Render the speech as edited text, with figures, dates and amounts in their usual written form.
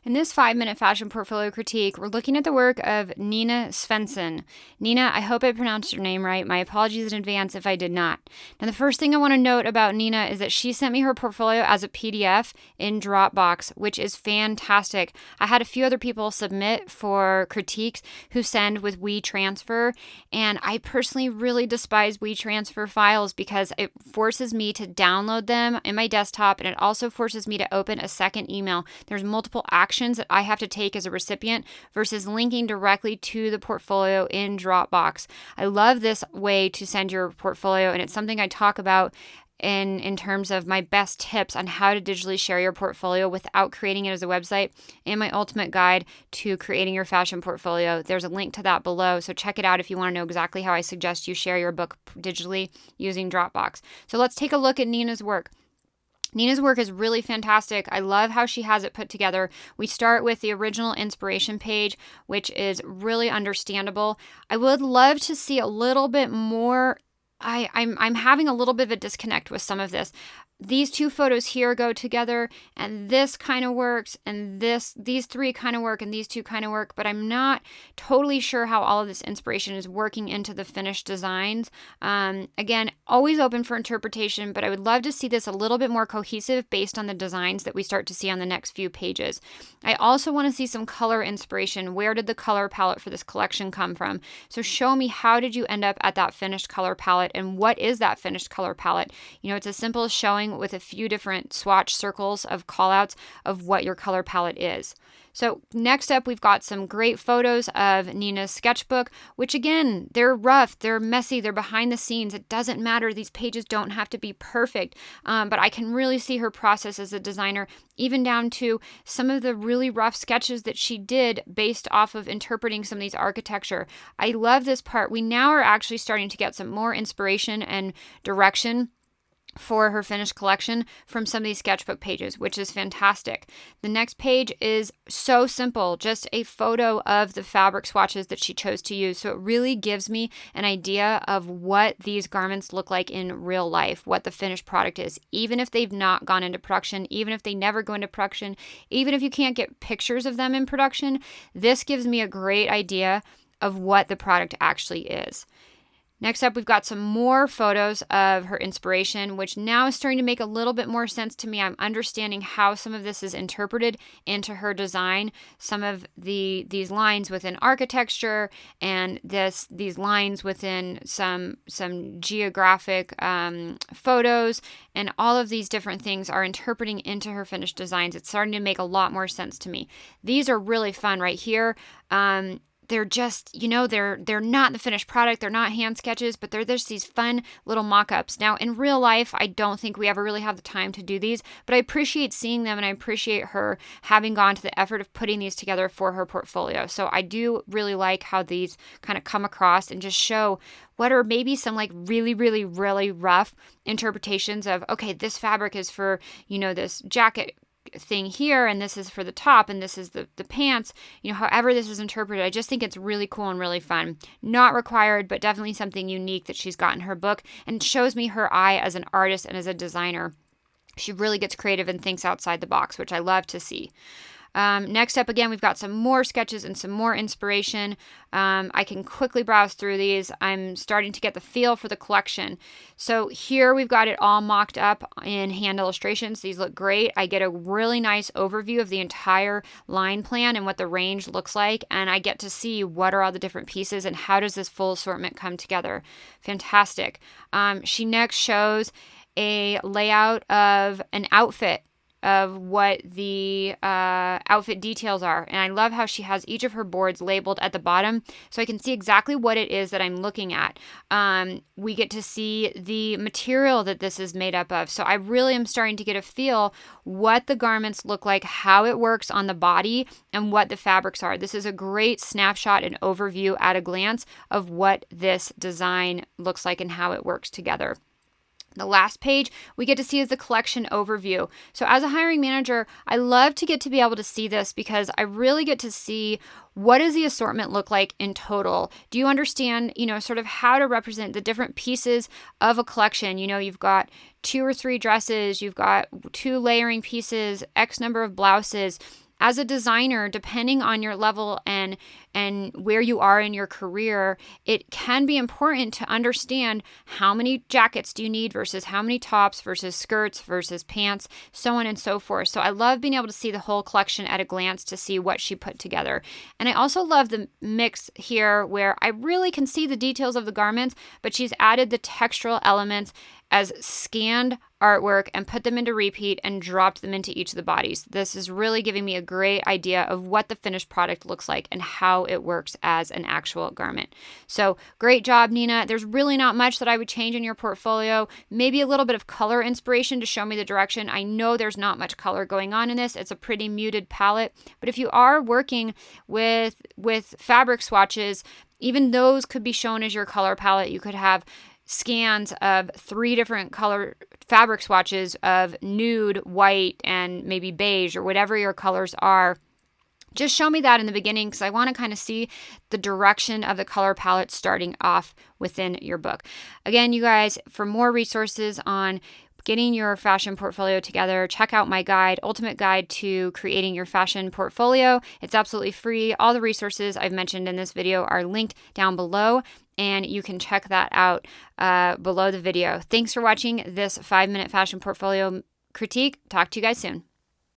In this 5-minute fashion portfolio critique, we're looking at the work of Nhina Svensson. Nhina, I hope I pronounced your name right. My apologies in advance if I did not. Now, the first thing I want to note about Nhina is that she sent me her portfolio as a PDF in Dropbox, which is fantastic. I had a few other people submit for critiques who send with WeTransfer, and I personally really despise WeTransfer files because it forces me to download them in my desktop, and it also forces me to open a second email. There's multiple actions that I have to take as a recipient versus linking directly to the portfolio in Dropbox. I love this way to send your portfolio, and it's something I talk about in terms of my best tips on how to digitally share your portfolio without creating it as a website and my ultimate guide to creating your fashion portfolio. There's a link to that below, so check it out if you want to know exactly how I suggest you share your book digitally using Dropbox. So let's take a look at Nhina's work. Nhina's work is really fantastic. I love how she has it put together. We start with the original inspiration page, which is really understandable. I would love to see a little bit more. I'm having a little bit of a disconnect with some of this. These two photos here go together, and this kind of works, and these three kind of work, and these two kind of work, but I'm not totally sure how all of this inspiration is working into the finished designs. Again, always open for interpretation, but I would love to see this a little bit more cohesive based on the designs that we start to see on the next few pages. I also want to see some color inspiration. Where did the color palette for this collection come from? So show me, how did you end up at that finished color palette, and what is that finished color palette? You know, it's as simple as showing with a few different swatch circles of callouts of what your color palette is. So next up, we've got some great photos of Nhina's sketchbook, which again, they're rough, they're messy, they're behind the scenes. It doesn't matter. These pages don't have to be perfect, but I can really see her process as a designer, even down to some of the really rough sketches that she did based off of interpreting some of these architecture. I love this part. We now are actually starting to get some more inspiration and direction for her finished collection from some of these sketchbook pages, which is fantastic. The next page is so simple, just a photo of the fabric swatches that she chose to use. So it really gives me an idea of what these garments look like in real life, what the finished product is, even if they've not gone into production, even if they never go into production, even if you can't get pictures of them in production. This gives me a great idea of what the product actually is. Next up, we've got some more photos of her inspiration, which now is starting to make a little bit more sense to me. I'm understanding how some of this is interpreted into her design. Some of these lines within architecture, and these lines within some geographic photos, and all of these different things are interpreting into her finished designs. It's starting to make a lot more sense to me. These are really fun right here. They're just, they're not the finished product. They're not hand sketches, but they're just these fun little mock-ups. Now, in real life, I don't think we ever really have the time to do these, but I appreciate seeing them, and I appreciate her having gone to the effort of putting these together for her portfolio. So I do really like how these kind of come across and just show what are maybe some like really, really, really rough interpretations of, okay, this fabric is for, this jacket thing here, and this is for the top, and this is the pants, however this is interpreted. I just think it's really cool and really fun. Not required, but definitely something unique that she's got in her book, and shows me her eye as an artist and as a designer. She really gets creative and thinks outside the box, which I love to see. Next up, again, we've got some more sketches and some more inspiration. I can quickly browse through these. I'm starting to get the feel for the collection. So here we've got it all mocked up in hand illustrations. These look great. I get a really nice overview of the entire line plan and what the range looks like, and I get to see what are all the different pieces and how does this full assortment come together. Fantastic. She next shows a layout of an outfit, of what the outfit details are. And I love how she has each of her boards labeled at the bottom, so I can see exactly what it is that I'm looking at. We get to see the material that this is made up of. So I really am starting to get a feel what the garments look like, how it works on the body, and what the fabrics are. This is a great snapshot and overview at a glance of what this design looks like and how it works together. The last page we get to see is the collection overview. So as a hiring manager, I love to get to be able to see this because I really get to see what does the assortment look like in total. Do you understand, sort of how to represent the different pieces of a collection? You've got 2 or 3 dresses, you've got 2 layering pieces, X number of blouses. as a designer, depending on your level and where you are in your career, it can be important to understand how many jackets do you need versus how many tops versus skirts versus pants, so on and so forth. So I love being able to see the whole collection at a glance to see what she put together. And I also love the mix here where I really can see the details of the garments, but she's added the textural elements as scanned artwork and put them into repeat and dropped them into each of the bodies. This is really giving me a great idea of what the finished product looks like and how it works as an actual garment. So great job, Nhina. There's really not much that I would change in your portfolio. Maybe a little bit of color inspiration to show me the direction. I know there's not much color going on in this. It's a pretty muted palette. But if you are working with fabric swatches, even those could be shown as your color palette. You could have scans of 3 different color fabric swatches of nude, white, and maybe beige or whatever your colors are. Just show me that in the beginning because I want to kind of see the direction of the color palette starting off within your book. Again, you guys, for more resources on getting your fashion portfolio together, check out my guide, Ultimate Guide to Creating Your Fashion Portfolio. It's absolutely free. All the resources I've mentioned in this video are linked down below, and you can check that out below the video. Thanks for watching this 5-minute fashion portfolio critique. Talk to you guys soon.